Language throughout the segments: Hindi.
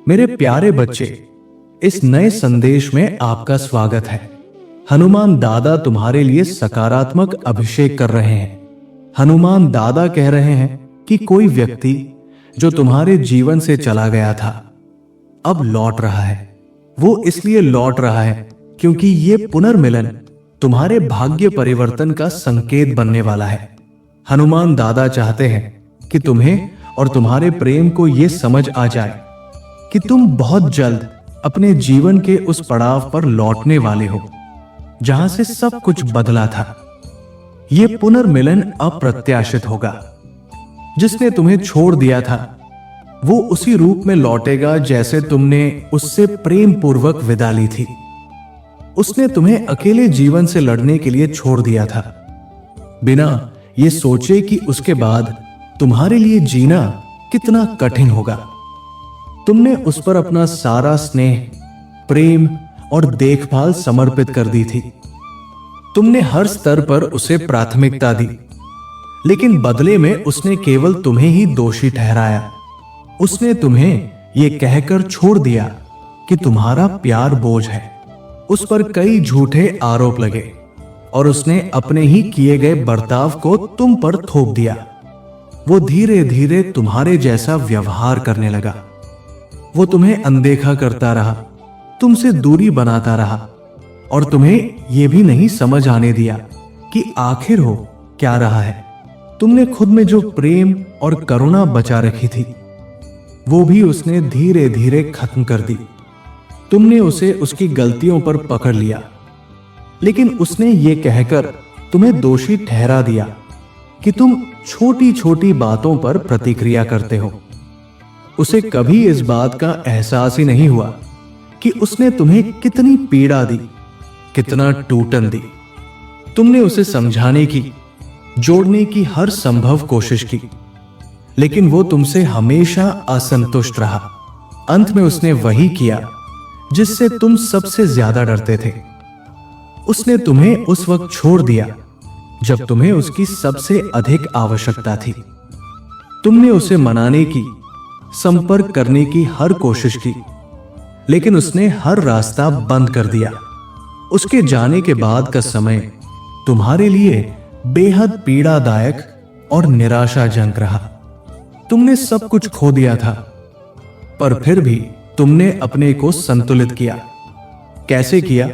मेरे प्यारे बच्चे, इस नए संदेश में आपका स्वागत है। हनुमान दादा तुम्हारे लिए सकारात्मक अभिषेक कर रहे हैं। हनुमान दादा कह रहे हैं कि कोई व्यक्ति जो तुम्हारे जीवन से चला गया था अब लौट रहा है। वो इसलिए लौट रहा है क्योंकि ये पुनर्मिलन तुम्हारे भाग्य परिवर्तन का संकेत बनने वाला है। हनुमान दादा चाहते हैं कि तुम्हें और तुम्हारे प्रेम को यह समझ आ जाए कि तुम बहुत जल्द अपने जीवन के उस पड़ाव पर लौटने वाले हो जहां से सब कुछ बदला था। यह पुनर्मिलन अप्रत्याशित होगा। जिसने तुम्हें छोड़ दिया था वो उसी रूप में लौटेगा जैसे तुमने उससे प्रेम पूर्वक विदा ली थी। उसने तुम्हें अकेले जीवन से लड़ने के लिए छोड़ दिया था, बिना ये सोचे कि उसके बाद तुम्हारे लिए जीना कितना कठिन होगा। तुमने उस पर अपना सारा स्नेह, प्रेम और देखभाल समर्पित कर दी थी। तुमने हर स्तर पर उसे प्राथमिकता दी, लेकिन बदले में उसने केवल तुम्हें ही दोषी ठहराया। उसने तुम्हें यह कहकर छोड़ दिया कि तुम्हारा प्यार बोझ है। उस पर कई झूठे आरोप लगे और उसने अपने ही किए गए बर्ताव को तुम पर थोप दिया। वो धीरे धीरे तुम्हारे जैसा व्यवहार करने लगा। वो तुम्हें अनदेखा करता रहा, तुमसे दूरी बनाता रहा और तुम्हें यह भी नहीं समझ आने दिया कि आखिर हो क्या रहा है। तुमने खुद में जो प्रेम और करुणा बचा रखी थी वो भी उसने धीरे धीरे खत्म कर दी। तुमने उसे उसकी गलतियों पर पकड़ लिया, लेकिन उसने ये कहकर तुम्हें दोषी ठहरा दिया कि तुम छोटी छोटी बातों पर प्रतिक्रिया करते हो। उसे कभी इस बात का एहसास ही नहीं हुआ कि उसने तुम्हें कितनी पीड़ा दी, कितना टूटन दी। तुमने उसे समझाने की, जोड़ने की हर संभव कोशिश की, लेकिन वो तुमसे हमेशा असंतुष्ट रहा। अंत में उसने वही किया जिससे तुम सबसे ज्यादा डरते थे। उसने तुम्हें उस वक्त छोड़ दिया जब तुम्हें उसकी सबसे अधिक आवश्यकता थी। तुमने उसे मनाने की, संपर्क करने की हर कोशिश की, लेकिन उसने हर रास्ता बंद कर दिया। उसके जाने के बाद का समय तुम्हारे लिए बेहद पीड़ादायक और निराशाजनक रहा। तुमने सब कुछ खो दिया था, पर फिर भी तुमने अपने को संतुलित किया। कैसे किया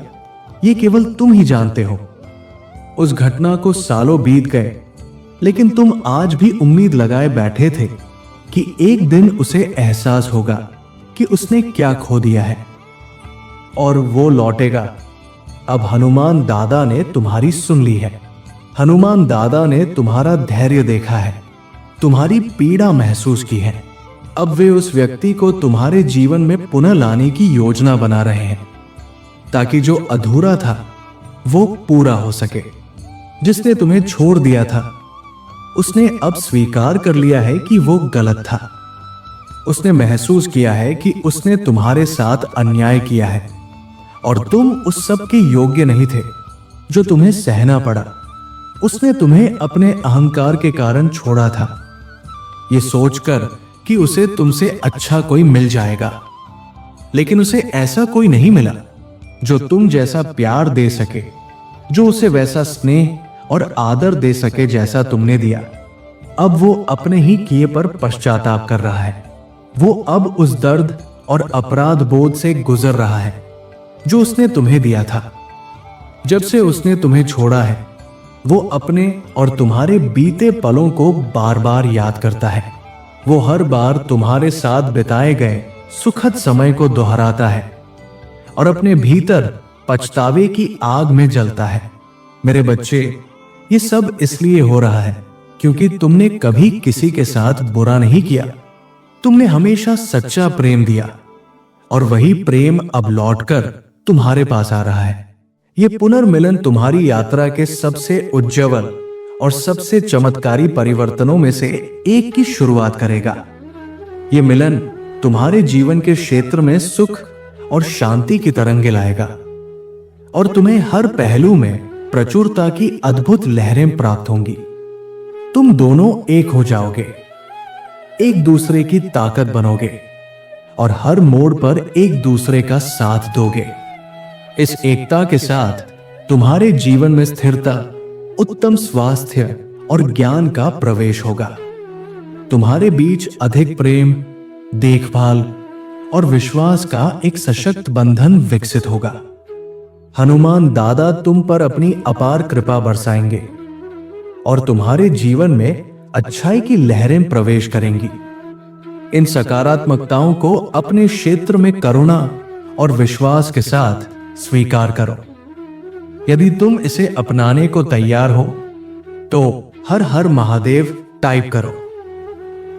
ये केवल तुम ही जानते हो। उस घटना को सालों बीत गए, लेकिन तुम आज भी उम्मीद लगाए बैठे थे कि एक दिन उसे एहसास होगा कि उसने क्या खो दिया है और वो लौटेगा। अब हनुमान दादा ने तुम्हारी सुन ली है। हनुमान दादा ने तुम्हारा धैर्य देखा है, तुम्हारी पीड़ा महसूस की है। अब वे उस व्यक्ति को तुम्हारे जीवन में पुनः लाने की योजना बना रहे हैं ताकि जो अधूरा था वो पूरा हो सके। जिसने तुम्हें छोड़ दिया था उसने अब स्वीकार कर लिया है कि वो गलत था। उसने महसूस किया है कि उसने तुम्हारे साथ अन्याय किया है और तुम उस सब के योग्य नहीं थे जो तुम्हें सहना पड़ा। उसने तुम्हें अपने अहंकार के कारण छोड़ा था, ये सोचकर कि उसे तुमसे अच्छा कोई मिल जाएगा, लेकिन उसे ऐसा कोई नहीं मिला जो तुम जैसा प्यार दे सके, जो उसे वैसा स्नेह और आदर दे सके जैसा तुमने दिया। अब वो अपने ही किए पर पश्चाताप कर रहा है। वो अब उस दर्द और अपराध बोध से गुजर रहा है जो उसने तुम्हें दिया था। जब से उसने तुम्हें छोड़ा है वो अपने और तुम्हारे बीते पलों को बार बार याद करता है। वो हर बार तुम्हारे साथ बिताए गए सुखद समय को दोहराता है और अपने भीतर पछतावे की आग में जलता है। मेरे बच्चे, ये सब इसलिए हो रहा है क्योंकि तुमने कभी किसी के साथ बुरा नहीं किया। तुमने हमेशा सच्चा प्रेम दिया और वही प्रेम अब लौटकर तुम्हारे पास आ रहा है। यह पुनर्मिलन तुम्हारी यात्रा के सबसे उज्जवल और सबसे चमत्कारी परिवर्तनों में से एक की शुरुआत करेगा। यह मिलन तुम्हारे जीवन के क्षेत्र में सुख और शांति की तरंगे लाएगा और तुम्हें हर पहलू में प्रचुरता की अद्भुत लहरें प्राप्त होंगी। तुम दोनों एक हो जाओगे, एक दूसरे की ताकत बनोगे और हर मोड़ पर एक दूसरे का साथ दोगे। इस एकता के साथ तुम्हारे जीवन में स्थिरता, उत्तम स्वास्थ्य और ज्ञान का प्रवेश होगा। तुम्हारे बीच अधिक प्रेम, देखभाल और विश्वास का एक सशक्त बंधन विकसित होगा। हनुमान दादा तुम पर अपनी अपार कृपा बरसाएंगे और तुम्हारे जीवन में अच्छाई की लहरें प्रवेश करेंगी। इन सकारात्मकताओं को अपने क्षेत्र में करुणा और विश्वास के साथ स्वीकार करो। यदि तुम इसे अपनाने को तैयार हो तो हर हर महादेव टाइप करो।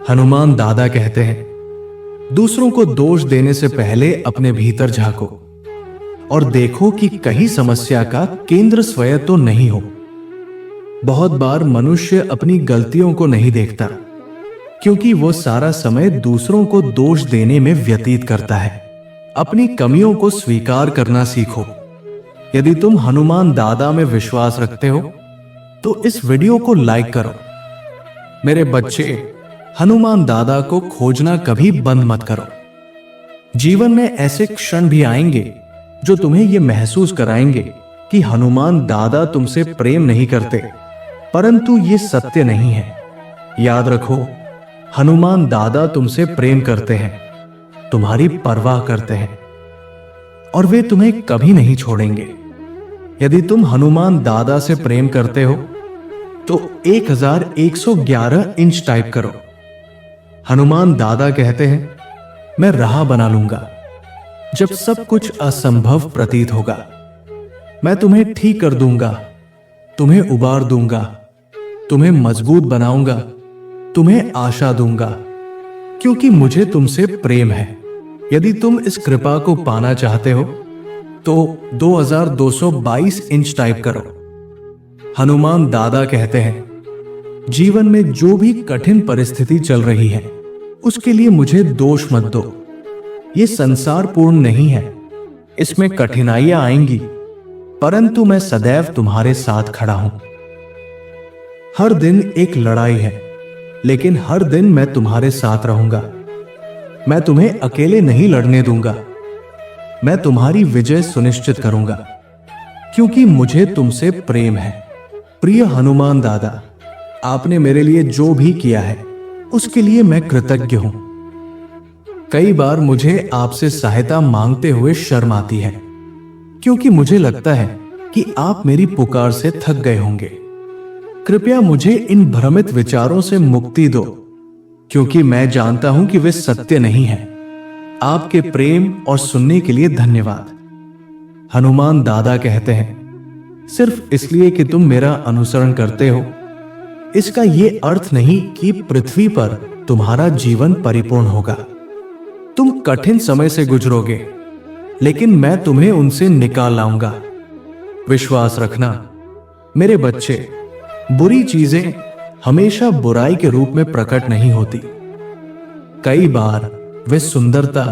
हनुमान दादा कहते हैं, दूसरों को दोष देने से पहले अपने भीतर झांको और देखो कि कहीं समस्या का केंद्र स्वयं तो नहीं हो। बहुत बार मनुष्य अपनी गलतियों को नहीं देखता क्योंकि वो सारा समय दूसरों को दोष देने में व्यतीत करता है। अपनी कमियों को स्वीकार करना सीखो। यदि तुम हनुमान दादा में विश्वास रखते हो तो इस वीडियो को लाइक करो। मेरे बच्चे, हनुमान दादा को खोजना कभी बंद मत करो। जीवन में ऐसे क्षण भी आएंगे जो तुम्हें यह महसूस कराएंगे कि हनुमान दादा तुमसे प्रेम नहीं करते, परंतु ये सत्य नहीं है। याद रखो, हनुमान दादा तुमसे प्रेम करते हैं, तुम्हारी परवाह करते हैं और वे तुम्हें कभी नहीं छोड़ेंगे। यदि तुम हनुमान दादा से प्रेम करते हो तो 1111 इंच टाइप करो। हनुमान दादा कहते हैं, मैं राह बना लूंगा जब सब कुछ असंभव प्रतीत होगा। मैं तुम्हें ठीक कर दूंगा, तुम्हें उबार दूंगा, तुम्हें मजबूत बनाऊंगा, तुम्हें आशा दूंगा, क्योंकि मुझे तुमसे प्रेम है। यदि तुम इस कृपा को पाना चाहते हो तो 2222 इंच टाइप करो। हनुमान दादा कहते हैं, जीवन में जो भी कठिन परिस्थिति चल रही है उसके लिए मुझे दोष मत दो। ये संसार पूर्ण नहीं है, इसमें कठिनाइयां आएंगी, परंतु मैं सदैव तुम्हारे साथ खड़ा हूं। हर दिन एक लड़ाई है, लेकिन हर दिन मैं तुम्हारे साथ रहूंगा। मैं तुम्हें अकेले नहीं लड़ने दूंगा। मैं तुम्हारी विजय सुनिश्चित करूंगा, क्योंकि मुझे तुमसे प्रेम है। प्रिय हनुमान दादा, आपने मेरे लिए जो भी किया है उसके लिए मैं कृतज्ञ हूं। कई बार मुझे आपसे सहायता मांगते हुए शर्म आती है, क्योंकि मुझे लगता है कि आप मेरी पुकार से थक गए होंगे। कृपया मुझे इन भ्रमित विचारों से मुक्ति दो, क्योंकि मैं जानता हूं कि वे सत्य नहीं है। आपके प्रेम और सुनने के लिए धन्यवाद। हनुमान दादा कहते हैं, सिर्फ इसलिए कि तुम मेरा अनुसरण करते हो, इसका यह अर्थ नहीं कि पृथ्वी पर तुम्हारा जीवन परिपूर्ण होगा। तुम कठिन समय से गुजरोगे, लेकिन मैं तुम्हें उनसे निकाल लाऊंगा। विश्वास रखना मेरे बच्चे, बुरी चीजें हमेशा बुराई के रूप में प्रकट नहीं होती। कई बार वे सुंदरता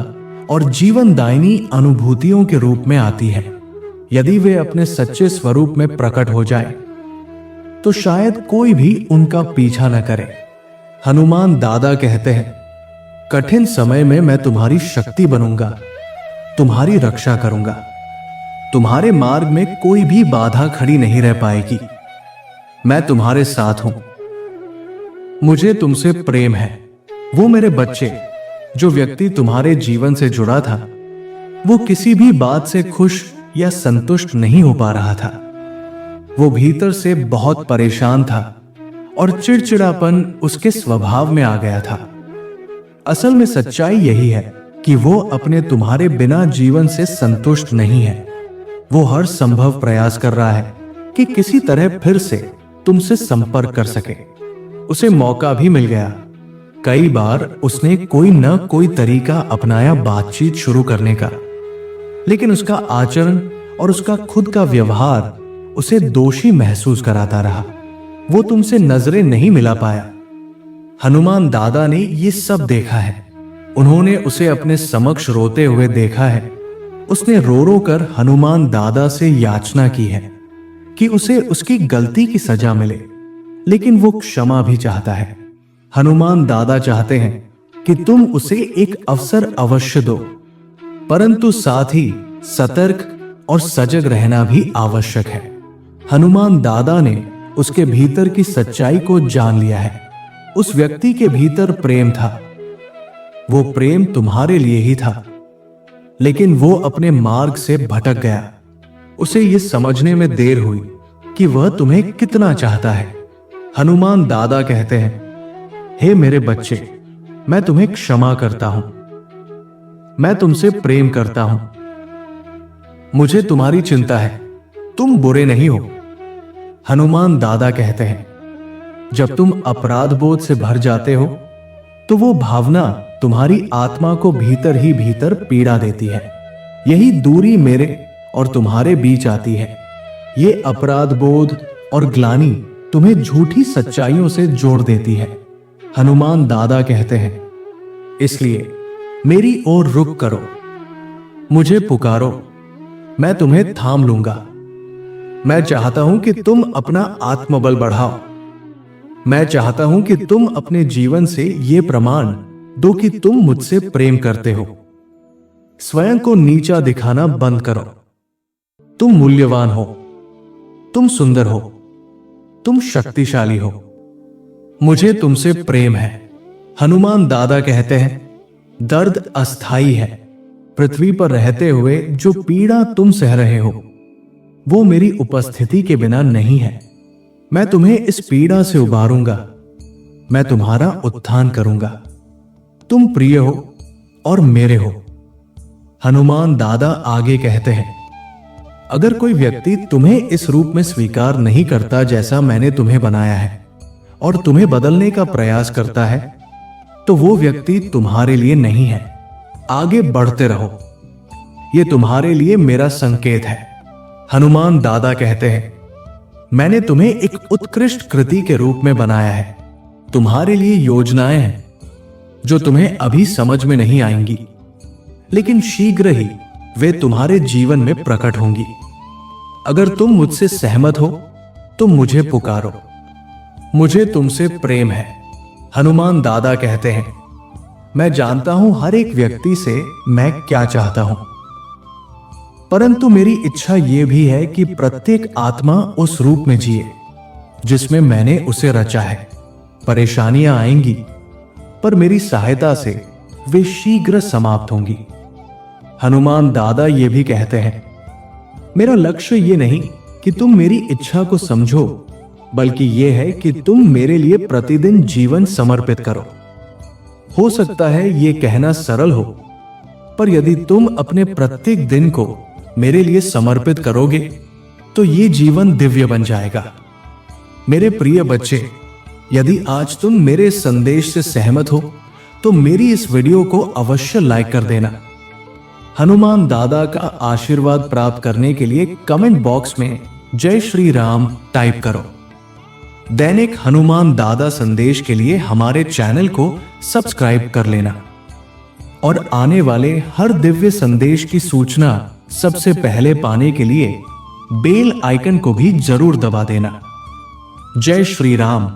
और जीवनदायिनी अनुभूतियों के रूप में आती हैं। यदि वे अपने सच्चे स्वरूप में प्रकट हो जाए तो शायद कोई भी उनका पीछा न करे। हनुमान दादा कहते हैं, कठिन समय में मैं तुम्हारी शक्ति बनूंगा, तुम्हारी रक्षा करूंगा। तुम्हारे मार्ग में कोई भी बाधा खड़ी नहीं रह पाएगी। मैं तुम्हारे साथ हूं। मुझे तुमसे प्रेम है। वो मेरे बच्चे, जो व्यक्ति तुम्हारे जीवन से जुड़ा था वो किसी भी बात से खुश या संतुष्ट नहीं हो पा रहा था। वो भीतर से बहुत परेशान था और चिड़चिड़ापन उसके स्वभाव में आ गया था। असल में सच्चाई यही है कि वो अपने तुम्हारे बिना जीवन से संतुष्ट नहीं है। वो हर संभव प्रयास कर रहा है कि किसी तरह फिर से तुमसे संपर्क कर सके। उसे मौका भी मिल गया। कई बार उसने कोई न कोई तरीका अपनाया बातचीत शुरू करने का, लेकिन उसका आचरण और उसका खुद का व्यवहार उसे दोषी महसूस कराता रहा। वो तुमसे नजरें नहीं मिला पाया। हनुमान दादा ने ये सब देखा है। उन्होंने उसे अपने समक्ष रोते हुए देखा है। उसने रो रो कर हनुमान दादा से याचना की है कि उसे उसकी गलती की सजा मिले, लेकिन वो क्षमा भी चाहता है। हनुमान दादा चाहते हैं कि तुम उसे एक अवसर अवश्य दो, परंतु साथ ही सतर्क और सजग रहना भी आवश्यक है। हनुमान दादा ने उसके भीतर की सच्चाई को जान लिया है। उस व्यक्ति के भीतर प्रेम था। वो प्रेम तुम्हारे लिए ही था, लेकिन वो अपने मार्ग से भटक गया। उसे ये समझने में देर हुई कि वह तुम्हें कितना चाहता है। हनुमान दादा कहते हैं, हे मेरे बच्चे, मैं तुम्हें क्षमा करता हूं। मैं तुमसे प्रेम करता हूं। मुझे तुम्हारी चिंता है। तुम बुरे नहीं हो। हनुमान दादा कहते हैं, जब तुम अपराध बोध से भर जाते हो तो वो भावना तुम्हारी आत्मा को भीतर ही भीतर पीड़ा देती है। यही दूरी मेरे और तुम्हारे बीच आती है। ये अपराध बोध और ग्लानि तुम्हें झूठी सच्चाइयों से जोड़ देती है। हनुमान दादा कहते हैं, इसलिए मेरी ओर रुख करो, मुझे पुकारो, मैं तुम्हें थाम लूंगा। मैं चाहता हूं कि तुम अपना आत्मबल बढ़ाओ। मैं चाहता हूं कि तुम अपने जीवन से यह प्रमाण दो कि तुम मुझसे प्रेम करते हो। स्वयं को नीचा दिखाना बंद करो। तुम मूल्यवान हो, तुम सुंदर हो, तुम शक्तिशाली हो। मुझे तुमसे प्रेम है। हनुमान दादा कहते हैं, दर्द अस्थाई है। पृथ्वी पर रहते हुए जो पीड़ा तुम सह रहे हो, वो मेरी उपस्थिति के बिना नहीं है। मैं तुम्हें इस पीड़ा से उबारूंगा। मैं तुम्हारा उत्थान करूंगा। तुम प्रिय हो और मेरे हो। हनुमान दादा आगे कहते हैं, अगर कोई व्यक्ति तुम्हें इस रूप में स्वीकार नहीं करता जैसा मैंने तुम्हें बनाया है और तुम्हें बदलने का प्रयास करता है, तो वो व्यक्ति तुम्हारे लिए नहीं है। आगे बढ़ते रहो। ये तुम्हारे लिए मेरा संकेत है। हनुमान दादा कहते हैं, मैंने तुम्हें एक उत्कृष्ट कृति के रूप में बनाया है। तुम्हारे लिए योजनाएं हैं जो तुम्हें अभी समझ में नहीं आएंगी, लेकिन शीघ्र ही वे तुम्हारे जीवन में प्रकट होंगी। अगर तुम मुझसे सहमत हो तो मुझे पुकारो। मुझे तुमसे प्रेम है। हनुमान दादा कहते हैं, मैं जानता हूं हर एक व्यक्ति से मैं क्या चाहता हूं, परंतु मेरी इच्छा यह भी है कि प्रत्येक आत्मा उस रूप में जिए जिसमें मैंने उसे रचा है। परेशानियां आएंगी, पर मेरी सहायता से वे शीघ्र समाप्त होंगी। हनुमान दादा ये भी कहते हैं, मेरा लक्ष्य ये नहीं कि तुम मेरी इच्छा को समझो, बल्कि यह है कि तुम मेरे लिए प्रतिदिन जीवन समर्पित करो। हो सकता है ये कहना सरल हो, पर यदि तुम अपने प्रत्येक दिन को मेरे लिए समर्पित करोगे तो ये जीवन दिव्य बन जाएगा। मेरे प्रिय बच्चे, यदि आज तुम मेरे संदेश से सहमत हो तो मेरी इस वीडियो को अवश्य लाइक कर देना। हनुमान दादा का आशीर्वाद प्राप्त करने के लिए कमेंट बॉक्स में जय श्री राम टाइप करो। दैनिक हनुमान दादा संदेश के लिए हमारे चैनल को सब्सक्राइब कर लेना और आने वाले हर दिव्य संदेश की सूचना सबसे पहले पाने के लिए बेल आइकन को भी जरूर दबा देना। जय श्री राम।